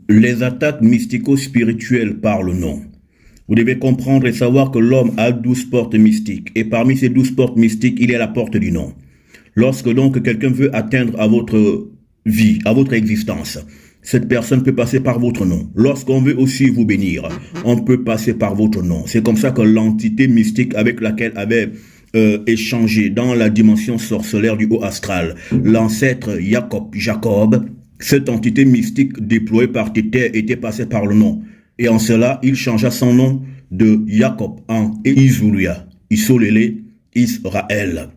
Les attaques mystico-spirituelles par le nom. Vous devez comprendre et savoir que l'homme a 12 portes mystiques. Et parmi ces 12 portes mystiques, il y a la porte du nom. Lorsque donc quelqu'un veut atteindre à votre vie, à votre existence, cette personne peut passer par votre nom. Lorsqu'on veut aussi vous bénir, on peut passer par votre nom. C'est comme ça que l'entité mystique avec laquelle avait échangé dans la dimension sorcellaire du haut astral, l'ancêtre Jacob, cette entité mystique déployée par Téter était passée par le nom. Et en cela, il changea son nom de Jacob en Isulia, Isolele, Israël.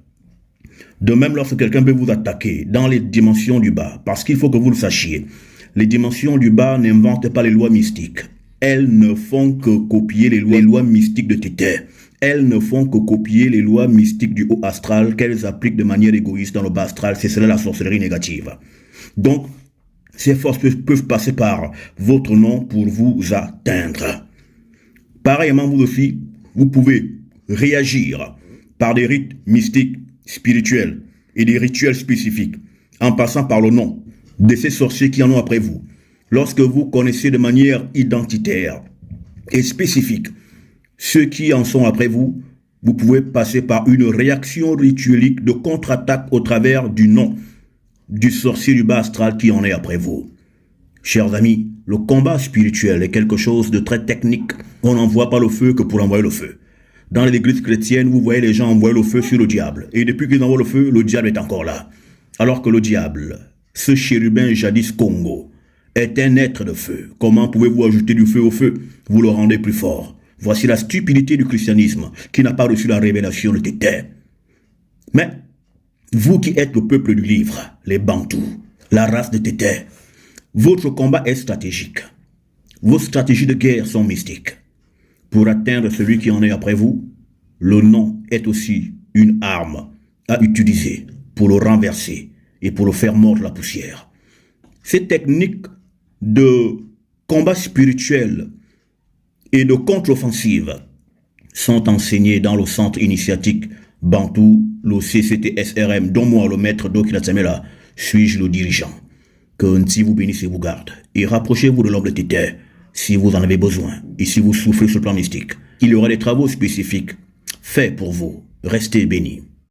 De même, lorsque quelqu'un veut vous attaquer dans les dimensions du bas, parce qu'il faut que vous le sachiez, les dimensions du bas n'inventent pas les lois mystiques. Elles ne font que copier les lois mystiques de Téter. Elles ne font que copier les lois mystiques du haut astral qu'elles appliquent de manière égoïste dans le bas astral. C'est cela la sorcellerie négative. Donc, ces forces peuvent passer par votre nom pour vous atteindre. Pareillement, vous aussi, vous pouvez réagir par des rites mystiques, spirituels et des rituels spécifiques, en passant par le nom de ces sorciers qui en ont après vous. Lorsque vous connaissez de manière identitaire et spécifique ceux qui en sont après vous, vous pouvez passer par une réaction rituelique de contre-attaque au travers du nom du sorcier du bas astral qui en est après vous. Chers amis, le combat spirituel est quelque chose de très technique. On n'envoie pas le feu que pour envoyer le feu. Dans les églises chrétiennes, vous voyez les gens envoyer le feu sur le diable. Et depuis qu'ils envoient le feu, le diable est encore là. Alors que le diable, ce chérubin jadis Congo, est un être de feu. Comment pouvez-vous ajouter du feu au feu? Vous le rendez plus fort. Voici la stupidité du christianisme qui n'a pas reçu la révélation de Téter. Mais vous qui êtes le peuple du livre, les Bantous, la race de Téter, votre combat est stratégique. Vos stratégies de guerre sont mystiques. Pour atteindre celui qui en est après vous, le nom est aussi une arme à utiliser pour le renverser et pour le faire mordre la poussière. Ces techniques de combat spirituel et de contre-offensive sont enseignées dans le centre initiatique Bantou, le CCTSRM, dont moi, le maître Dokina Tsamela, suis-je le dirigeant. Que Nti vous bénisse et vous garde. Et rapprochez-vous de l'homme de Téter si vous en avez besoin et si vous souffrez sur le plan mystique. Il y aura des travaux spécifiques faits pour vous. Restez bénis.